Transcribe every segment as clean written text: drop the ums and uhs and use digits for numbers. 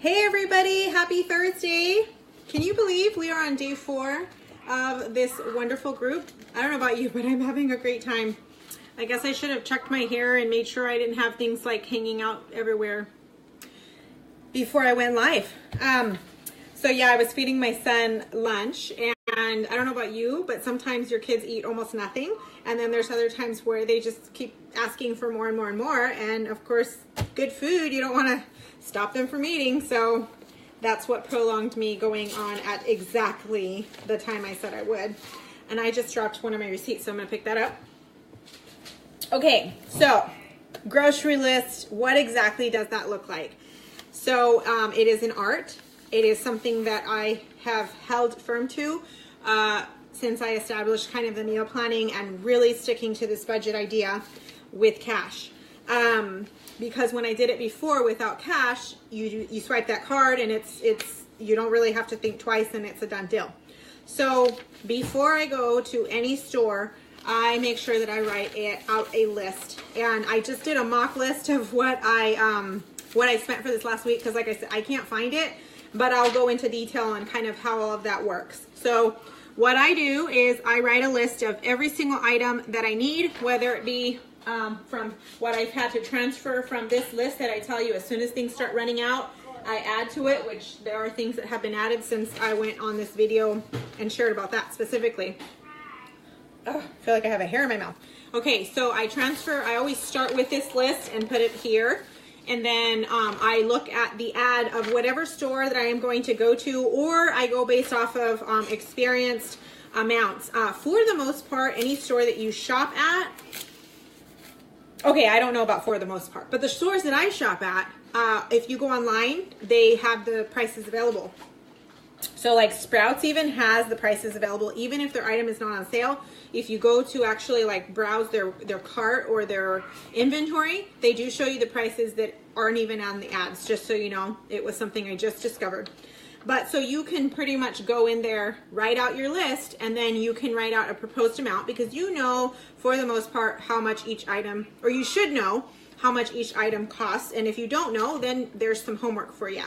Hey everybody, happy Thursday. Can you believe we are on day 4 of this wonderful group? I don't know about you, but I'm having a great time. I guess I should have checked my hair and made sure I didn't have things like hanging out everywhere before I went live. So yeah, I was feeding my son lunch, and I don't know about you, but sometimes your kids eat almost nothing, and then there's other times where they just keep asking for more and more and more, and of course, good food, you don't want to stop them from eating, so that's what prolonged me going on at exactly the time I said I would. And I just dropped one of my receipts, so I'm going to pick that up. Okay, so grocery list, what exactly does that look like? So it is an art. It is something that I have held firm to since I established kind of the meal planning and really sticking to this budget idea with cash. Because when I did it before without cash, you swipe that card and it's you don't really have to think twice and it's a done deal. So before I go to any store, I make sure that I write out a list, and I just did a mock list of what I spent for this last week, because like I said, I can't find it, but I'll go into detail on kind of how all of that works. So what I do is I write a list of every single item that I need, whether it be from what I've had to transfer from this list that I tell you as soon as things start running out, I add to it, which there are things that have been added since I went on this video and shared about that specifically. Oh, I feel like I have a hair in my mouth. Okay, so I always start with this list and put it here. And then I look at the ad of whatever store that I am going to go to, or I go based off of experienced amounts. For the most part, any store that you shop at, okay, I don't know about for the most part, but the stores that I shop at, if you go online, they have the prices available. So like Sprouts even has the prices available, even if their item is not on sale. If you go to actually like browse their cart or their inventory, they do show you the prices that aren't even on the ads, just so you know. It was something I just discovered. But so you can pretty much go in there, write out your list, and then you can write out a proposed amount, because you know for the most part how much each item, or you should know how much each item costs. And if you don't know, then there's some homework for you.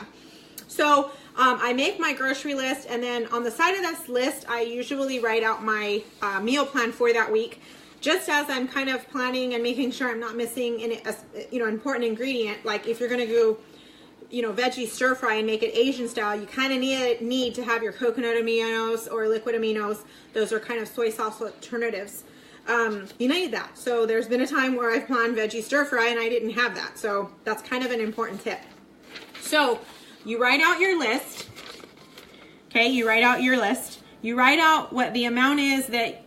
So I make my grocery list, and then on the side of this list, I usually write out my meal plan for that week, just as I'm kind of planning and making sure I'm not missing an important ingredient. Like if you're going to go, veggie stir fry and make it Asian style, you kind of need to have your coconut aminos or liquid aminos. Those are kind of soy sauce alternatives. You need that. So there's been a time where I've planned veggie stir fry and I didn't have that. So that's kind of an important tip. So you write out your list. Okay, you write out your list. You write out what the amount is that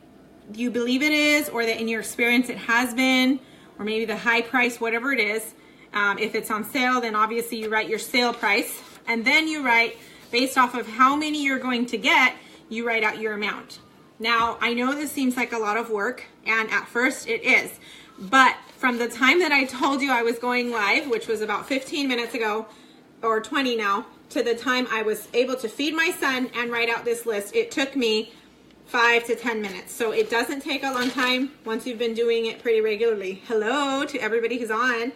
you believe it is, or that in your experience it has been, or maybe the high price, whatever it is. If it's on sale, then obviously you write your sale price. And then you write, based off of how many you're going to get, you write out your amount. Now, I know this seems like a lot of work, and at first it is. But from the time that I told you I was going live, which was about 15 minutes ago, or 20 now, to the time I was able to feed my son and write out this list, it took me 5 to 10 minutes. So it doesn't take a long time once you've been doing it pretty regularly. Hello to everybody who's on.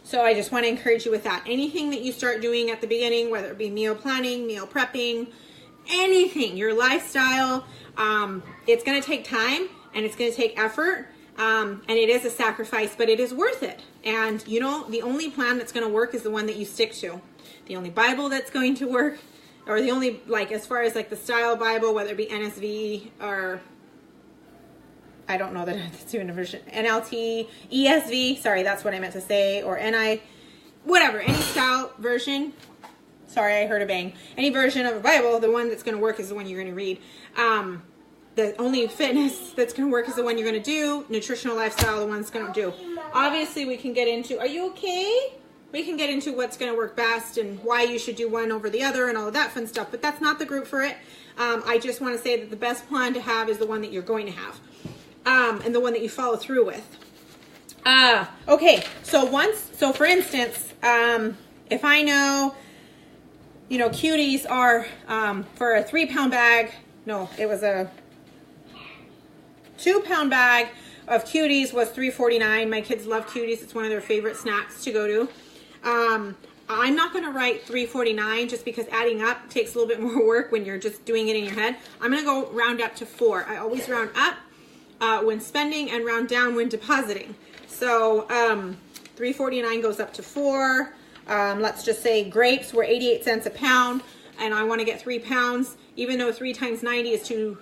So I just want to encourage you with that. Anything that you start doing at the beginning, whether it be meal planning, meal prepping, anything, your lifestyle, it's going to take time and it's going to take effort. And it is a sacrifice, but it is worth it. And the only plan that's going to work is the one that you stick to. The only Bible that's going to work, or the only, as far as the style Bible, whether it be NSV or, I don't know that it's even a version, NLT, ESV, sorry, that's what I meant to say, or NI, whatever, any style version. Sorry, I heard a bang. Any version of a Bible, the one that's going to work is the one you're going to read. The only fitness that's going to work is the one you're going to do. Nutritional lifestyle, the one that's going to do. Obviously, we can get into, are you okay? We can get into what's going to work best and why you should do one over the other and all of that fun stuff, but that's not the group for it. I just want to say that the best plan to have is the one that you're going to have, and the one that you follow through with. Okay, so for instance, if I know, cuties are, for a 3-pound bag, no, it was a 2-pound bag of cuties was $3.49. My kids love cuties. It's one of their favorite snacks to go to. I'm not going to write $3.49 just because adding up takes a little bit more work when you're just doing it in your head. I'm going to go round up to 4. I always round up when spending and round down when depositing. So $3.49 goes up to 4. Let's just say grapes were 88 cents a pound, and I want to get 3 pounds. Even though 3 times 90 is 3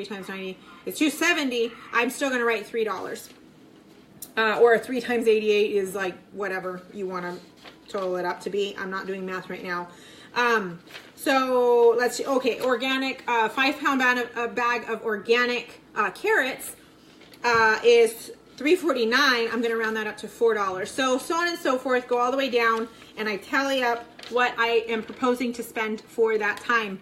times 90 is $2.70, I'm still going to write $3. Or 3 times 88 is like whatever you want to total it up to be. I'm not doing math right now. So let's see. Okay, organic, 5-pound bag of organic carrots is $3.49. I'm going to round that up to $4. So on and so forth, go all the way down, and I tally up what I am proposing to spend for that time,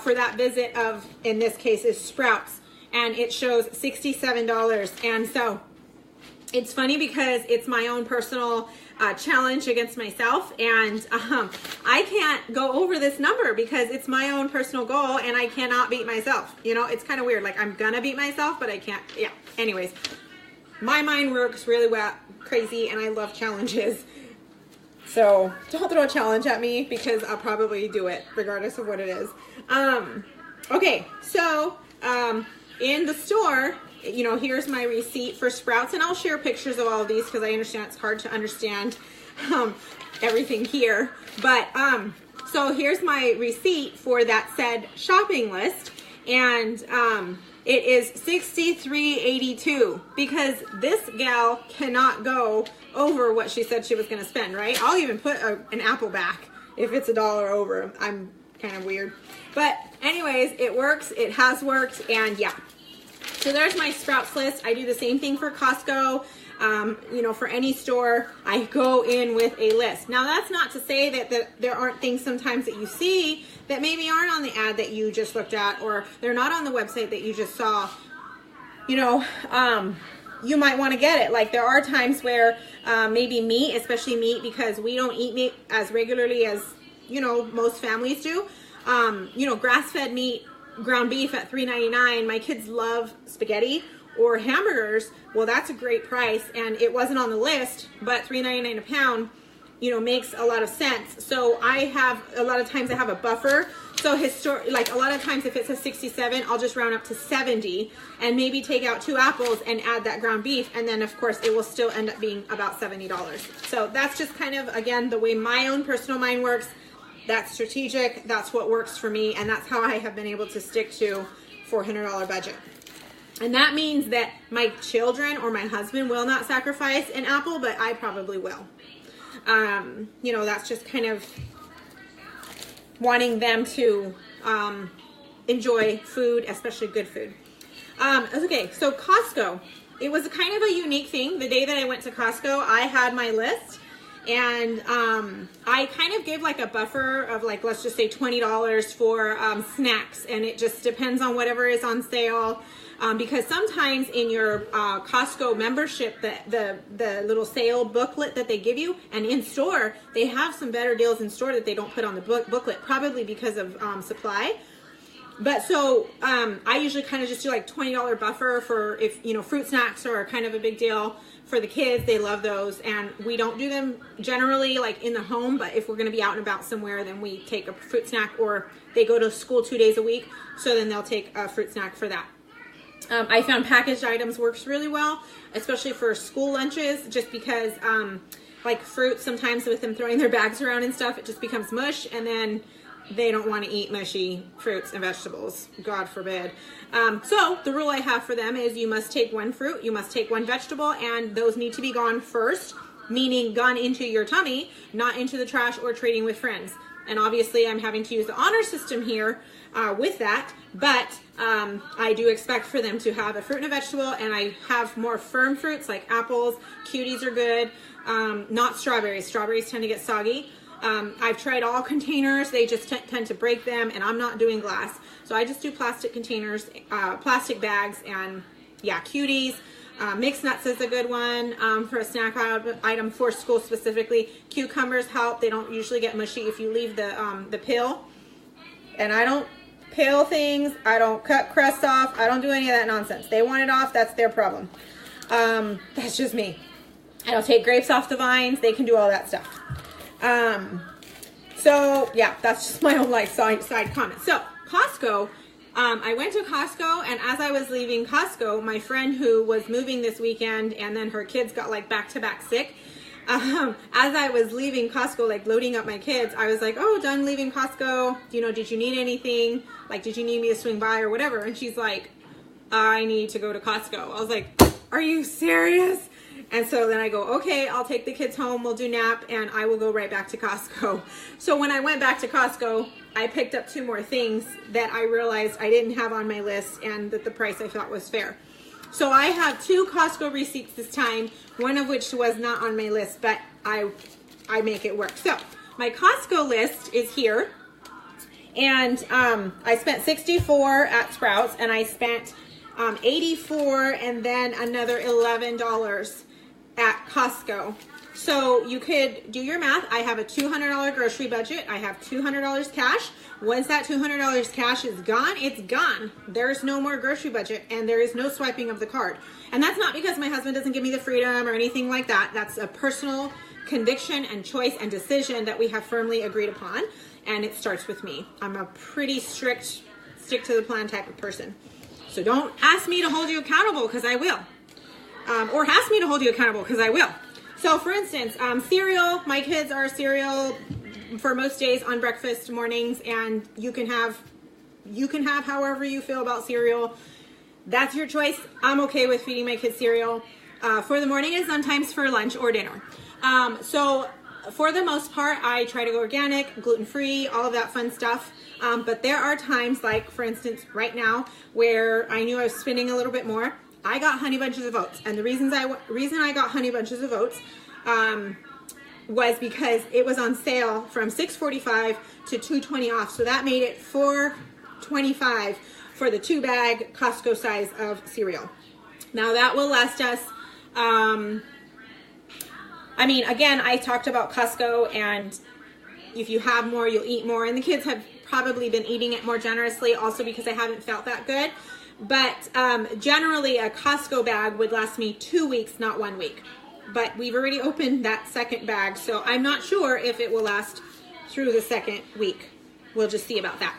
for that visit of, in this case, is Sprouts, and it shows $67. And so it's funny because it's my own personal challenge against myself, and I can't go over this number because it's my own personal goal, and I cannot beat myself. You know, it's kind of weird. Like, I'm gonna beat myself, but I can't. Yeah. Anyways, my mind works really well, crazy, and I love challenges. So don't throw a challenge at me because I'll probably do it regardless of what it is. Okay, so in the store, you know, here's my receipt for Sprouts, and I'll share pictures of all of these because I understand it's hard to understand everything here. But so here's my receipt for that said shopping list, and it is $63.82 because this gal cannot go over what she said she was going to spend, right? I'll even put an apple back if it's $1 over. I'm kind of weird. But anyways, it works. It has worked, and yeah. So there's my Sprouts list. I do the same thing for Costco. You know, for any store, I go in with a list. Now, that's not to say that there aren't things sometimes that you see that maybe aren't on the ad that you just looked at, or they're not on the website that you just saw. You know, you might want to get it. Like, there are times where maybe meat, especially meat, because we don't eat meat as regularly as, you know, most families do. You know, grass-fed meat, ground beef at $3.99. My kids love spaghetti or hamburgers. Well, that's a great price, and it wasn't on the list, but $3.99 a pound, you know, makes a lot of sense. So I have, a lot of times I have a buffer. So like a lot of times if it says 67, I'll just round up to 70 and maybe take out 2 apples and add that ground beef, and then of course it will still end up being about $70. So that's just kind of, again, the way my own personal mind works. That's strategic. That's what works for me, and that's how I have been able to stick to $400 budget. And that means that my children or my husband will not sacrifice an apple, but I probably will. You know, that's just kind of wanting them to enjoy food, especially good food. Okay, so Costco. It was kind of a unique thing. The day that I went to Costco, I had my list, and I kind of gave like a buffer of, like, let's just say $20 for snacks, and it just depends on whatever is on sale. Because sometimes in your Costco membership, the little sale booklet that they give you, and in store, they have some better deals in store that they don't put on the booklet, probably because of supply. But so I usually kind of just do like $20 buffer for, if, you know, fruit snacks are kind of a big deal for the kids. They love those, and we don't do them generally like in the home, but if we're going to be out and about somewhere, then we take a fruit snack, or they go to school 2 days a week, so then they'll take a fruit snack for that. I found packaged items works really well, especially for school lunches, just because like fruit, sometimes with them throwing their bags around and stuff, it just becomes mush, and then they don't want to eat mushy fruits and vegetables, God forbid. So the rule I have for them is you must take 1 fruit, you must take 1 vegetable, and those need to be gone first, meaning gone into your tummy, not into the trash or trading with friends. And obviously I'm having to use the honor system here with that, but I do expect for them to have a fruit and a vegetable, and I have more firm fruits like apples. Cuties are good, not strawberries. Strawberries tend to get soggy. I've tried all containers. They just tend to break them, and I'm not doing glass. So I just do plastic containers, plastic bags, and yeah, cuties. Mixed nuts is a good one for a snack item for school specifically. Cucumbers help. They don't usually get mushy if you leave the peel. And I don't peel things. I don't cut crusts off. I don't do any of that nonsense. They want it off. That's their problem. That's just me. I don't take grapes off the vines. They can do all that stuff. So yeah, that's just my own like side comment. So Costco, I went to Costco, and as I was leaving Costco, my friend who was moving this weekend, and then her kids got like back-to-back sick. As I was leaving Costco, like loading up my kids, I was like, oh, done leaving Costco. You know, did you need anything? Like, did you need me to swing by or whatever? And she's like, I need to go to Costco. I was like, are you serious? And so then I go, okay, I'll take the kids home, we'll do nap, and I will go right back to Costco. So when I went back to Costco, I picked up 2 more things that I realized I didn't have on my list and that the price I thought was fair. So I have 2 Costco receipts this time, one of which was not on my list, but I make it work. So my Costco list is here, and I spent $64 at Sprouts, and I spent $84 and then another $11 at Costco. So you could do your math. I have a $200 grocery budget. I have $200 cash. Once that $200 cash is gone, it's gone. There's no more grocery budget, and there is no swiping of the card. And that's not because my husband doesn't give me the freedom or anything like that. That's a personal conviction and choice and decision that we have firmly agreed upon, and it starts with me. I'm a pretty strict, stick to the plan type of person. So don't ask me to hold you accountable, because I will. Or ask me to hold you accountable, because I will. So for instance, cereal, my kids are cereal for most days on breakfast mornings, and you can have however you feel about cereal. That's your choice. I'm okay with feeding my kids cereal for the morning and sometimes for lunch or dinner. So for the most part, I try to go organic, gluten-free, all of that fun stuff. But there are times, like for instance right now, where I knew I was spending a little bit more. I got Honey Bunches of Oats, and the reason I got Honey Bunches of Oats was because it was on sale from $6.45 to $2.20 off. So that made it $4.25 for the 2-bag Costco size of cereal. Now that will last us. I mean, again, I talked about Costco, and if you have more, you'll eat more. And the kids have probably been eating it more generously, also because I haven't felt that good. But generally, a Costco bag would last me 2 weeks, not 1 week. But we've already opened that second bag, so I'm not sure if it will last through the second week. We'll just see about that.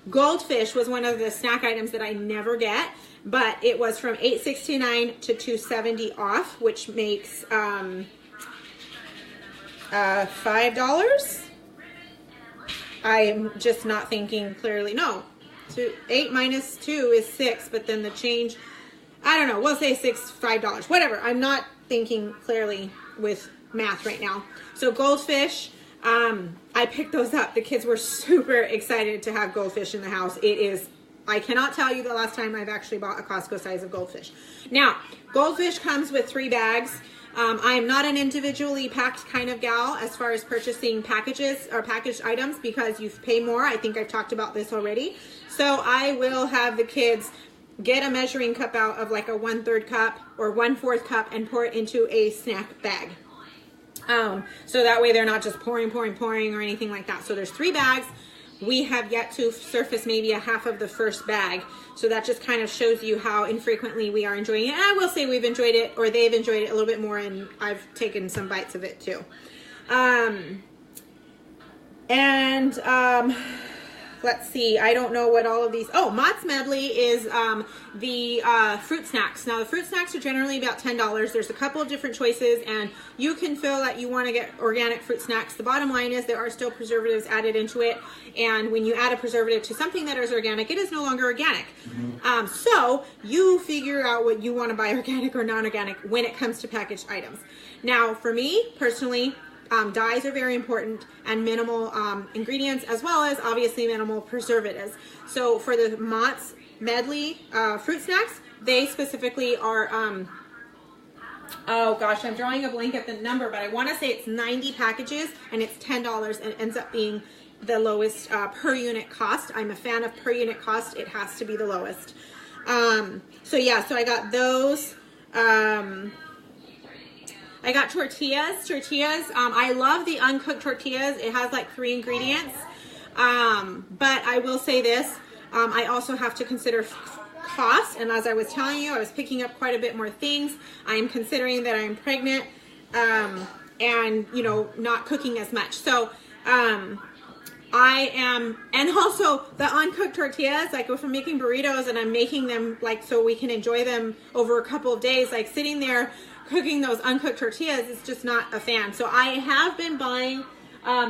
Goldfish was one of the snack items that I never get, but it was from $8.69 to $2.70 off, which makes $5. I'm just not thinking clearly. No. 8 minus 2 is 6, but then the change, I don't know, we'll say $5, whatever. I'm not thinking clearly with math right now. So goldfish, I picked those up. The kids were super excited to have goldfish in the house. It is, I cannot tell you the last time I've actually bought a Costco size of goldfish. Now, goldfish comes with 3 bags. I am not an individually packed kind of gal as far as purchasing packages or packaged items, because you pay more. I think I've talked about this already. So I will have the kids get a measuring cup out of like a 1/3 cup or 1/4 cup and pour it into a snack bag. So that way they're not just pouring or anything like that. So there's 3 bags. We have yet to surface maybe a half of the first bag. So that just kind of shows you how infrequently we are enjoying it. And I will say we've enjoyed it, or they've enjoyed it a little bit more, and I've taken some bites of it too. Let's see, I don't know what all of these, Mott's Medley is the fruit snacks. Now the fruit snacks are generally about $10. There's a couple of different choices, and you can feel that you want to get organic fruit snacks. The bottom line is there are still preservatives added into it, and when you add a preservative to something that is organic, it is no longer organic. So you figure out what you want to buy, organic or non-organic, when it comes to packaged items. Now for me personally, dyes are very important, and minimal ingredients, as well as obviously minimal preservatives. So for the Mott's Medley fruit snacks, they specifically are, oh gosh, I'm drawing a blank at the number, but I want to say it's 90 packages, and it's $10, and it ends up being the lowest per unit cost. I'm a fan of per unit cost. It has to be the lowest. So yeah, so I got those. I got tortillas. I love the uncooked tortillas. It has like 3 ingredients. But I will say this, I also have to consider cost. And as I was telling you, I was picking up quite a bit more things. I am considering that I'm pregnant. and, you know, not cooking as much. So, I am, and also the uncooked tortillas, like if I'm making burritos and I'm making them like so we can enjoy them over a couple of days, like sitting there cooking those uncooked tortillas is just not a fan. So I have been buying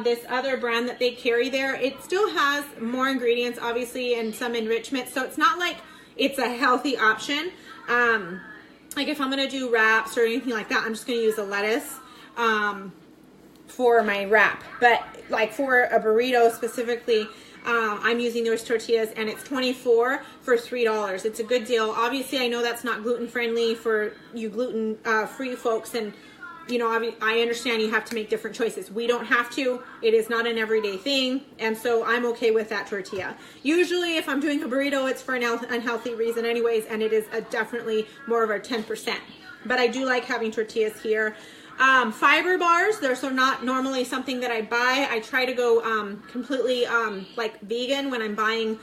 this other brand that they carry there. It still has more ingredients, obviously, and some enrichment. So it's not like it's a healthy option. Like if I'm going to do wraps or anything like that, I'm just going to use the lettuce for my wrap. But like for a burrito specifically, I'm using those tortillas, and it's $24 for $3. It's a good deal. Obviously, I know that's not gluten friendly for you gluten free folks, and you know, I understand you have to make different choices. We don't have to. It is not an everyday thing, and so I'm okay with that tortilla. Usually, if I'm doing a burrito, it's for an unhealthy reason anyways, and it is definitely more of a 10%. But I do like having tortillas here. Fiber bars, they're so not normally something that I buy. I try to go completely like vegan when I'm buying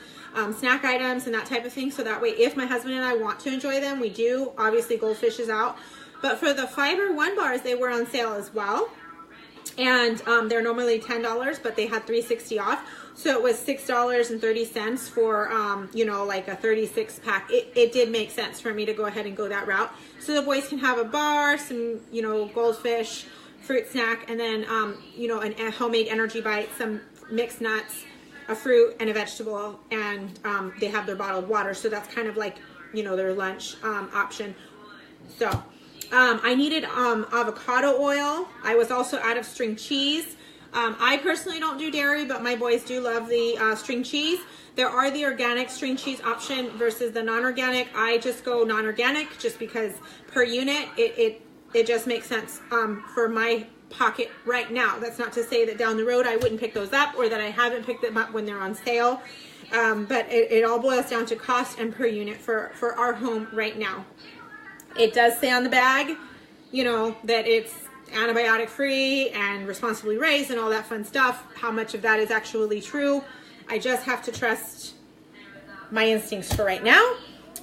snack items and that type of thing. So that way, if my husband and I want to enjoy them, we do. Obviously, Goldfish is out. But for the Fiber One bars, they were on sale as well. And they're normally $10, but they had $3.60 off. So it was $6.30 for, you know, like a 36 pack. It did make sense for me to go ahead and go that route. So the boys can have a bar, some, you know, Goldfish, fruit snack, and then, you know, a homemade energy bite, some mixed nuts, a fruit, and a vegetable. And they have their bottled water. So that's kind of like, you know, their lunch option. So I needed avocado oil. I was also out of string cheese. I personally don't do dairy, but my boys do love the string cheese. There are the organic string cheese option versus the non-organic. I just go non-organic just because per unit, it just makes sense for my pocket right now. That's not to say that down the road I wouldn't pick those up, or that I haven't picked them up when they're on sale. But it all boils down to cost and per unit for our home right now. It does say on the bag, you know, that it's antibiotic free and responsibly raised and all that fun stuff. How much of that is actually true, I just have to trust my instincts for right now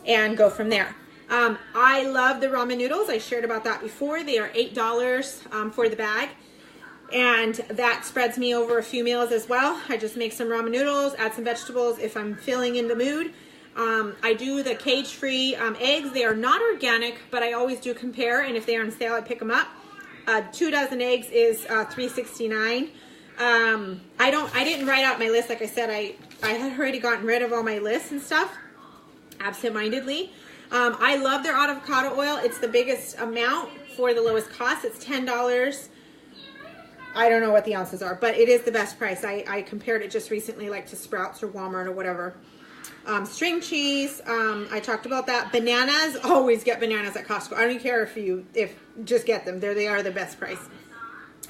and go from there. I love the ramen noodles. I shared about that before. They are $8 for the bag, and that spreads me over a few meals as well. I just make some ramen noodles, add some vegetables if I'm feeling in the mood. I do the cage-free eggs. They are not organic, but I always do compare, and if they're on sale, I pick them up. 2 dozen eggs is $3.69. I didn't write out my list. Like I said, I had already gotten rid of all my lists and stuff absent-mindedly. I love their avocado oil. It's the biggest amount for the lowest cost. It's $10. I don't know what the ounces are, but it is the best price. I compared it just recently, like to Sprouts or Walmart or whatever. String cheese, I talked about that. Bananas, always get bananas at Costco. I don't care if just get them. They are the best price.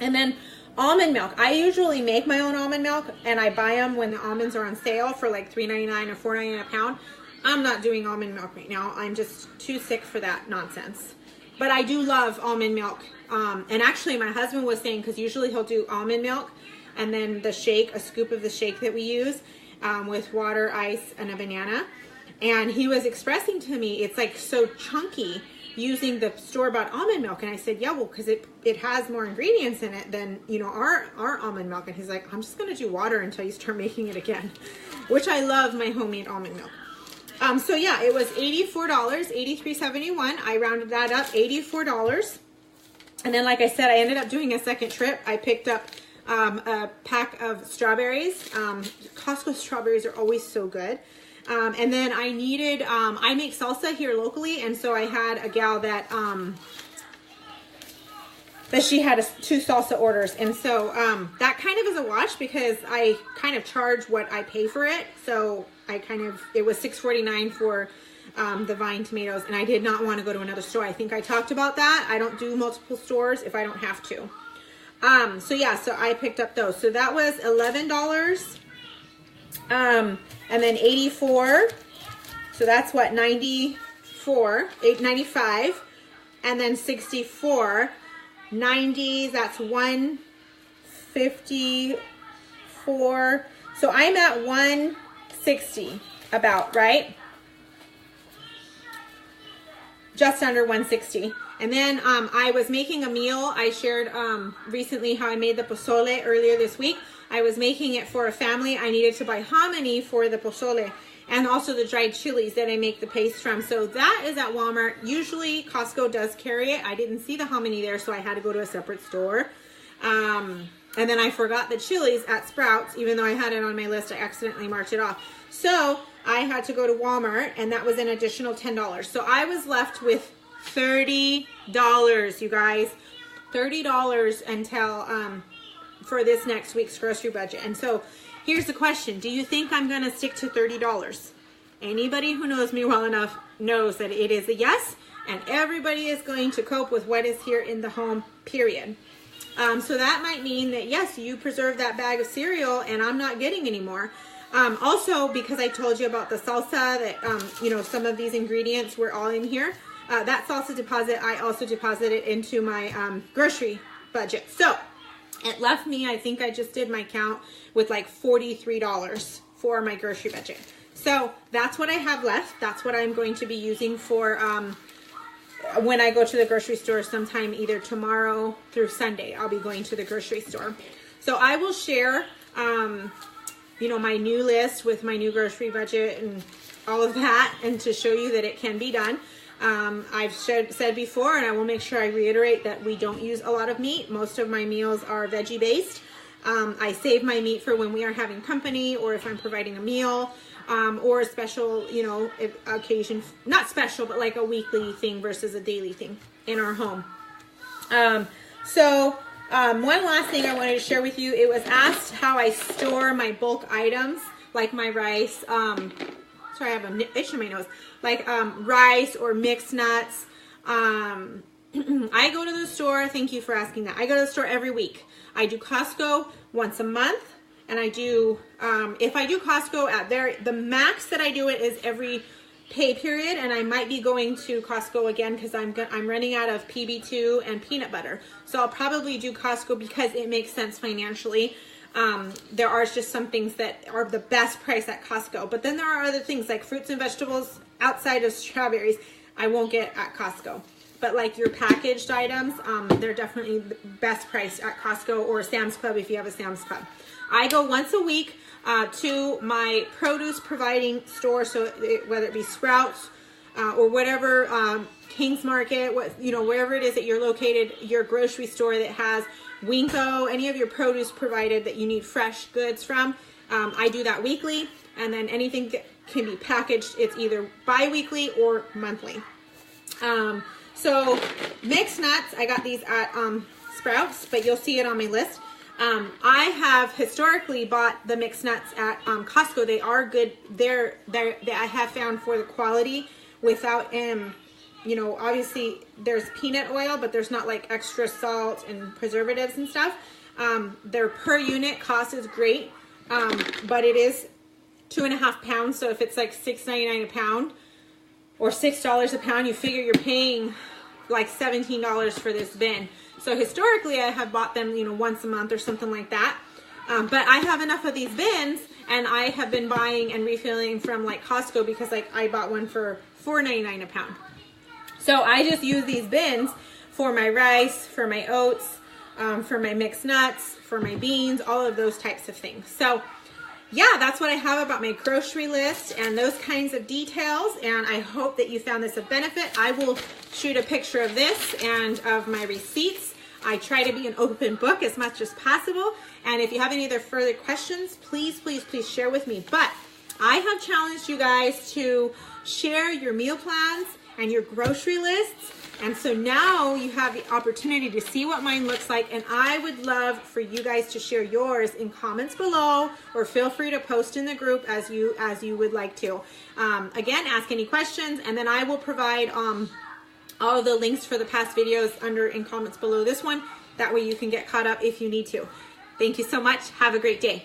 And then almond milk. I usually make my own almond milk, and I buy them when the almonds are on sale for like $3.99 or $4.99 a pound. I'm not doing almond milk right now. I'm just too sick for that nonsense. But I do love almond milk. And actually my husband was saying, because usually he'll do almond milk and then the shake, a scoop of the shake that we use, with water, ice, and a banana. And he was expressing to me, it's like so chunky using the store-bought almond milk. And I said, yeah, well, because it has more ingredients in it than, you know, our almond milk. And he's like, I'm just going to do water until you start making it again, which I love my homemade almond milk. So yeah, it was $84, $83.71. I rounded that up, $84. And then, like I said, I ended up doing a second trip. I picked up a pack of strawberries. Costco strawberries are always so good. And then I needed, I make salsa here locally, and so I had a gal that she had 2 salsa orders, and so that kind of is a wash because I kind of charge what I pay for it. So it was $6.49 for the Vine tomatoes, and I did not want to go to another store. I think I talked about that. I don't do multiple stores if I don't have to. So yeah, so I picked up those. So that was $11. And then 84. So that's what, 94, $8.95. And then 64, 90, that's 154. So I'm at 160 about, right? Just under 160. And then I was making a meal. I shared recently how I made the pozole earlier this week. I was making it for a family. I needed to buy hominy for the pozole and also the dried chilies that I make the paste from. So that is at Walmart. Usually Costco does carry it. I didn't see the hominy there, so I had to go to a separate store. And then I forgot the chilies at Sprouts. Even though I had it on my list, I accidentally marked it off. So I had to go to Walmart, and that was an additional $10. So I was left with $30, you guys. $30 until for this next week's grocery budget. And so here's the question. Do you think I'm going to stick to $30? Anybody who knows me well enough knows that it is a yes, and everybody is going to cope with what is here in the home, period. So that might mean that, yes, you preserve that bag of cereal and I'm not getting any more. Also, because I told you about the salsa, that, you know, some of these ingredients were all in here. That salsa deposit, I also deposited into my grocery budget. So it left me, I think I just did my count, with like $43 for my grocery budget. So that's what I have left. That's what I'm going to be using for when I go to the grocery store sometime either tomorrow through Sunday. I'll be going to the grocery store. So I will share, you know, my new list with my new grocery budget and all of that, and to show you that it can be done. I've said before, and I will make sure I reiterate, that we don't use a lot of meat. Most of my meals are veggie based. I save my meat for when we are having company, or if I'm providing a meal, or a special, you know, occasion, not special, but like a weekly thing versus a daily thing in our home. One last thing I wanted to share with you. It was asked how I store my bulk items, like my rice. Sorry, I have an itch in my nose. Like rice or mixed nuts. I go to the store. Thank you for asking that. I go to the store every week. I do Costco once a month. And I do, if I do Costco at the max that I do it is every pay period. And I might be going to Costco again because I'm running out of PB2 and peanut butter. So I'll probably do Costco because it makes sense financially. There are just some things that are the best price at Costco. But then there are other things like fruits and vegetables outside of strawberries I won't get at Costco. But like your packaged items, they're definitely the best price at Costco or Sam's Club if you have a Sam's Club. I go once a week to my produce providing store, so whether it be Sprouts or whatever, King's Market, wherever it is that you're located, your grocery store that has Winco, any of your produce provided that you need fresh goods from. I do that weekly, and then anything that can be packaged, it's either bi-weekly or monthly. So mixed nuts, I got these at Sprouts, but you'll see it on my list. I have historically bought the mixed nuts at Costco. They are good. I have found for the quality without, obviously there's peanut oil, but there's not like extra salt and preservatives and stuff. Their per unit cost is great, but it is 2.5 pounds. So if it's like $6.99 a pound or $6 a pound, you figure you're paying like $17 for this bin. So historically, I have bought them, once a month or something like that. But I have enough of these bins, and I have been buying and refilling from like Costco because like I bought one for $4.99 a pound. So I just use these bins for my rice, for my oats, for my mixed nuts, for my beans, all of those types of things. So yeah, that's what I have about my grocery list and those kinds of details. And I hope that you found this of benefit. I will shoot a picture of this and of my receipts. I try to be an open book as much as possible. And if you have any other further questions, please, please, please share with me. But I have challenged you guys to share your meal plans and your grocery lists. And so now you have the opportunity to see what mine looks like. And I would love for you guys to share yours in comments below, or feel free to post in the group as you would like to. Again, ask any questions, and then I will provide all of the links for the past videos in comments below this one. That way you can get caught up if you need to. Thank you so much. Have a great day.